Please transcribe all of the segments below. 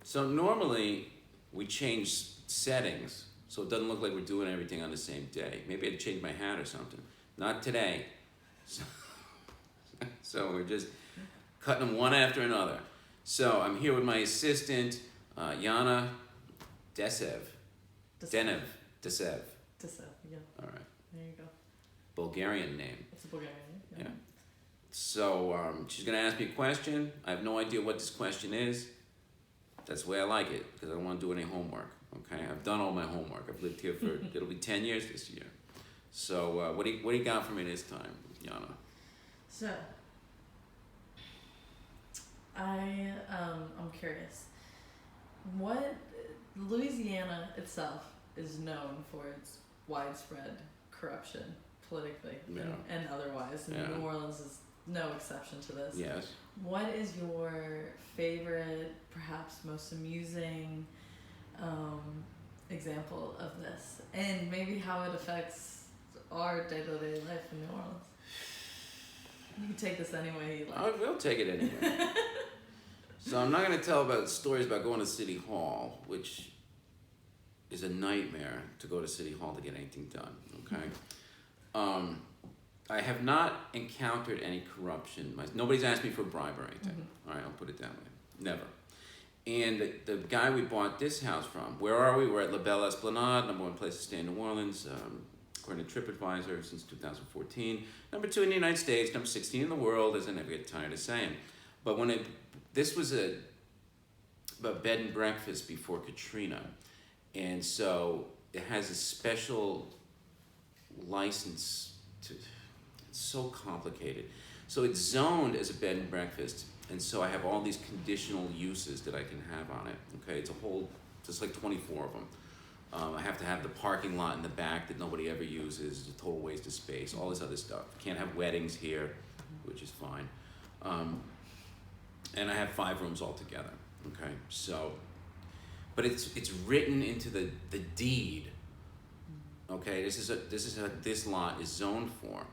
So normally we change settings so it doesn't look like we're doing everything on the same day. Maybe I'd change my hat or something. Not today. So, so we're just cutting them one after another. So I'm here with my assistant, Yana Desev. Denev. Desev. Desev, yeah. All right. There you go. Bulgarian name. It's a Bulgarian name. Yeah. So she's going to ask me a question. I have no idea what this question is. That's the way I like it because I don't want to do any homework. Okay, I've done all my homework. I've lived here for it'll be 10 years this year. So what do you got for me this time, Yana? So I'm curious. What Louisiana itself is known for its widespread corruption politically and otherwise. And New Orleans is no exception to this. Yes. What is your favorite, perhaps most amusing example of this? And maybe how it affects our day-to-day life in New Orleans? You can take this any way you like. I will take it anyway. So I'm not going to tell about stories about going to City Hall, which is a nightmare to go to City Hall to get anything done, okay? I have not encountered any corruption. Nobody's asked me for a bribe or anything. All right, I'll put it that way. Never. And the guy we bought this house from, where are we? We're at La Belle Esplanade, number one place to stay in New Orleans, according to TripAdvisor, since 2014. Number 2 in the United States, number 16 in the world, as I never get tired of saying. But this was a bed and breakfast before Katrina. And so it has a special license to, it's so complicated. So it's zoned as a bed and breakfast. And so I have all these conditional uses that I can have on it. Okay, it's a whole, just like 24 of them. I have to have the parking lot in the back that nobody ever uses. It's a total waste of space, all this other stuff. Can't have weddings here, which is fine. And I have 5 rooms altogether. Okay, so, but it's written into the deed. Okay, this is what this lot is zoned for.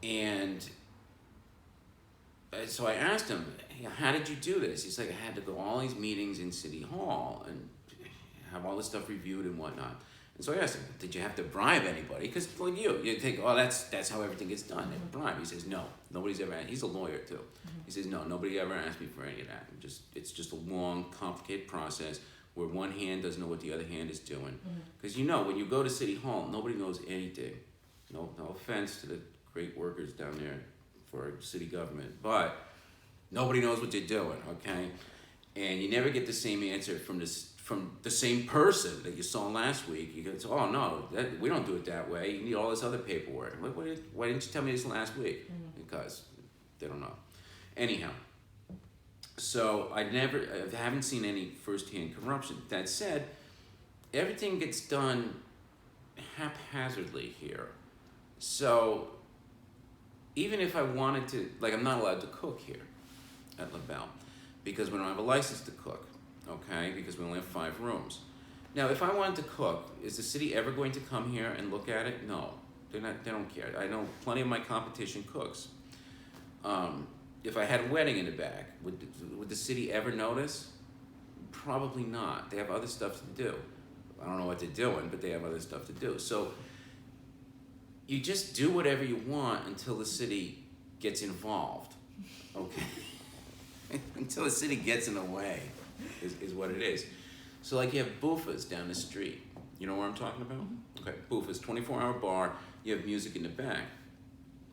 And so I asked him, how did you do this? He's like, I had to go all these meetings in City Hall and have all this stuff reviewed and whatnot. And so I asked him, did you have to bribe anybody? Because like you think, oh, that's how everything gets done. They bribe. He says, no, nobody's ever. He's a lawyer too. He says, no, nobody ever asked me for any of that. It's just a long, complicated process where one hand doesn't know what the other hand is doing. Because when you go to City Hall, nobody knows anything. No offense to the great workers down there for city government, but nobody knows what they're doing, okay? And you never get the same answer from the same person that you saw last week. You go, oh no, we don't do it that way. You need all this other paperwork. Why didn't you tell me this last week? Because they don't know. Anyhow, so I haven't seen any firsthand corruption. That said, everything gets done haphazardly here. So even if I wanted to, like, I'm not allowed to cook here at La Belle because we don't have a license to cook, okay? Because we only have 5 rooms. Now, if I wanted to cook, is the city ever going to come here and look at it? No, they don't care. I know plenty of my competition cooks. If I had a wedding in the back, would the city ever notice? Probably not. They have other stuff to do. I don't know what they're doing, but they have other stuff to do. So you just do whatever you want until the city gets involved, okay? Until the city gets in the way is what it is. So like you have Buffa's down the street. You know where I'm talking about? Okay, Buffa's, 24-hour bar. You have music in the back.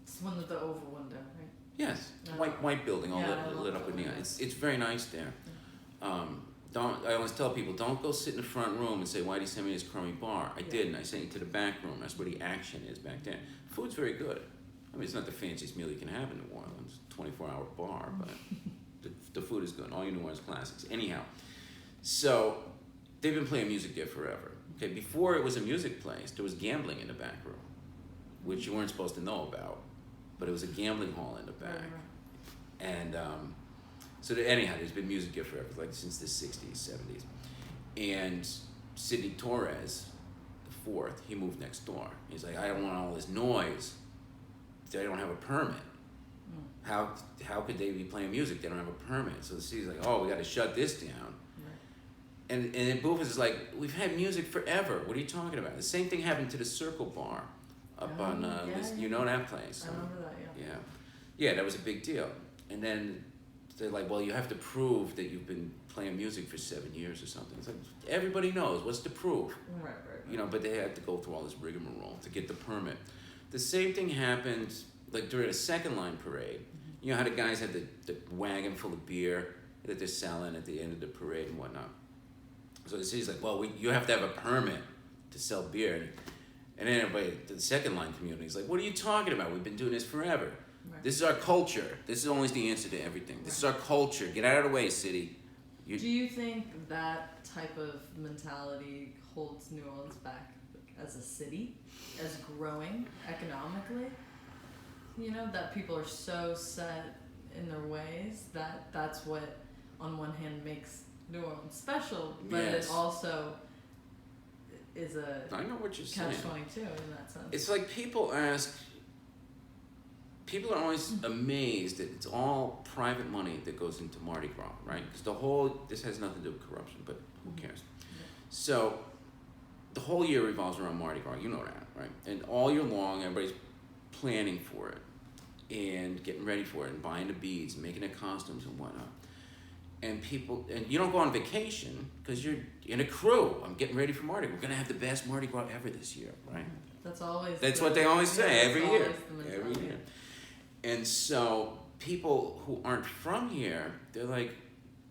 It's one with the oval window, right? Yes, white building, all lit up with neon. It's very nice there. I always tell people, don't go sit in the front room and say, why did you send me this crummy bar? I didn't. I sent you to the back room. That's where the action is back there. Food's very good. I mean, it's not the fanciest meal you can have in New Orleans, 24-hour bar, but the food is good. All your New Orleans classics. Anyhow, so they've been playing music there forever. Okay, before it was a music place, there was gambling in the back room, which you weren't supposed to know about, but it was a gambling hall in the back. And so anyhow, there's been music here forever, like since the 60s, 70s. And Sidney Torres, the 4th, he moved next door. He's like, I don't want all this noise. They don't have a permit. How could they be playing music? They don't have a permit. So the city's like, oh, we got to shut this down. And then Boofus is like, we've had music forever. What are you talking about? The same thing happened to the Circle Bar up on this. You know that place? I remember that. Yeah, that was a big deal. And then they're like, well, you have to prove that you've been playing music for 7 years or something. It's like, everybody knows. What's to prove? Right. You know, but they had to go through all this rigmarole to get the permit. The same thing happened like during a second line parade. You know how the guys had the wagon full of beer that they're selling at the end of the parade and whatnot. So the city's like, well, you have to have a permit to sell beer. And then everybody, the second line community is like, what are you talking about? We've been doing this forever. Right. This is our culture. This is always the answer to everything. This is our culture. Get out of the way, city. Do you think that type of mentality holds New Orleans back as a city, as growing economically? You know, that people are so set in their ways that that's what, on one hand, makes New Orleans special, but it also is a I know what you're saying. catch-22 in that sense. It's like people are always amazed that it's all private money that goes into Mardi Gras, right? Because this has nothing to do with corruption, but who cares? Yeah. So the whole year revolves around Mardi Gras, you know that, right? And all year long, everybody's planning for it and getting ready for it and buying the beads and making the costumes and whatnot. And you don't go on vacation because you're in a crew. I'm getting ready for Mardi Gras. We're going to have the best Mardi Gras ever this year, right? That's what they always say every year. And so people who aren't from here, they're like,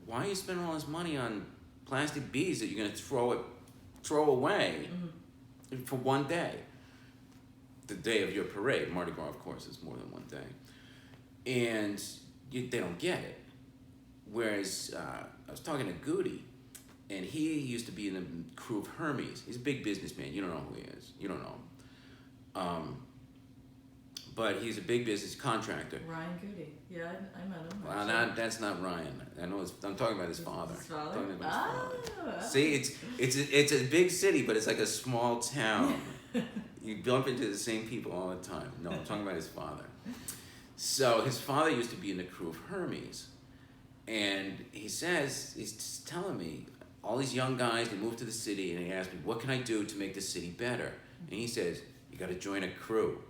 why are you spending all this money on plastic beads that you're going to throw away for one day? The day of your parade. Mardi Gras, of course, is more than one day. And they don't get it. Whereas I was talking to Goody, and he used to be in the crew of Hermes. He's a big businessman. You don't know who he is. You don't know him. But he's a big business contractor. Ryan Goody. Yeah, I met him. Well, that's not Ryan. I'm talking about his father. His father? I'm talking about his father. See, it's a big city, but it's like a small town. You bump into the same people all the time. No, I'm talking about his father. So his father used to be in the crew of Hermes. And he's just telling me, all these young guys, they moved to the city, and he asked me, what can I do to make the city better? And he says, you got to join a crew.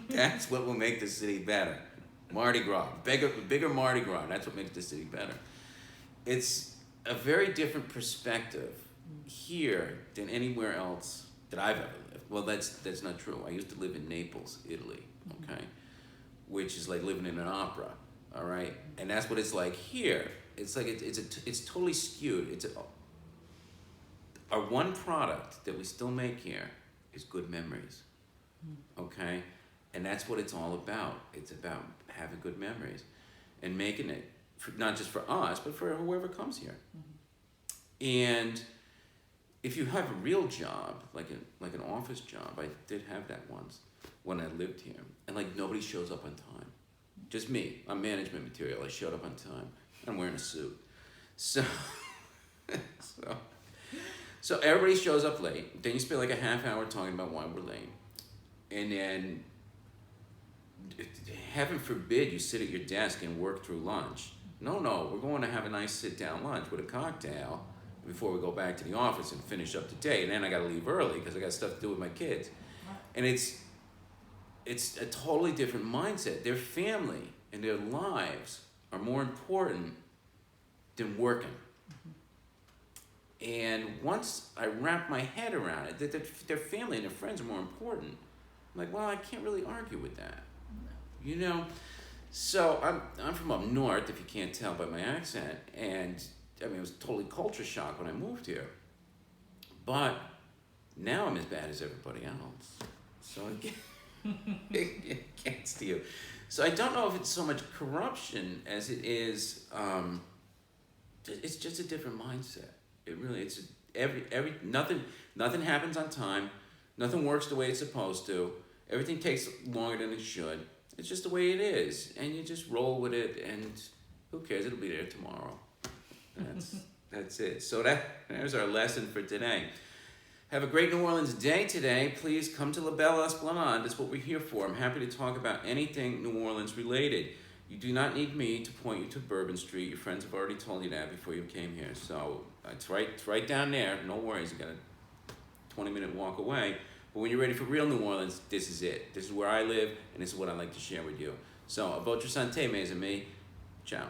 That's what will make the city better. Mardi Gras, bigger Mardi Gras, that's what makes the city better. It's a very different perspective here than anywhere else that I've ever lived. Well, that's not true. I used to live in Naples, Italy, okay? Which is like living in an opera. All right, and that's what it's like here. It's like it's totally skewed. Our one product that we still make here is good memories, okay, and that's what it's all about. It's about having good memories, and making it not just for us, but for whoever comes here. And if you have a real job, like an office job, I did have that once when I lived here, and like nobody shows up on time. Just me. I'm management material. I showed up on time. I'm wearing a suit. So everybody shows up late. Then you spend like a half hour talking about why we're late. And then, heaven forbid, you sit at your desk and work through lunch. No, we're going to have a nice sit-down lunch with a cocktail before we go back to the office and finish up the day. And then I got to leave early because I got stuff to do with my kids. And it's a totally different mindset. Their family and their lives are more important than working. And once I wrap my head around it, that their family and their friends are more important, I'm like, well, I can't really argue with that. You know? So I'm from up north, if you can't tell by my accent, and I mean, it was totally culture shock when I moved here. But now I'm as bad as everybody else. So it gets to you. So I don't know if it's so much corruption as it is, it's just a different mindset. It really, it's nothing happens on time. Nothing works the way it's supposed to. Everything takes longer than it should. It's just the way it is. And you just roll with it, and who cares? It'll be there tomorrow. That's it. So there's our lesson for today. Have a great New Orleans day today. Please come to La Belle Esplanade. That's what we're here for. I'm happy to talk about anything New Orleans related. You do not need me to point you to Bourbon Street. Your friends have already told you that before you came here. So it's right down there. No worries. You got a 20-minute walk away. But when you're ready for real New Orleans, this is it. This is where I live, and this is what I like to share with you. So, a votre santé, mes amis. Ciao.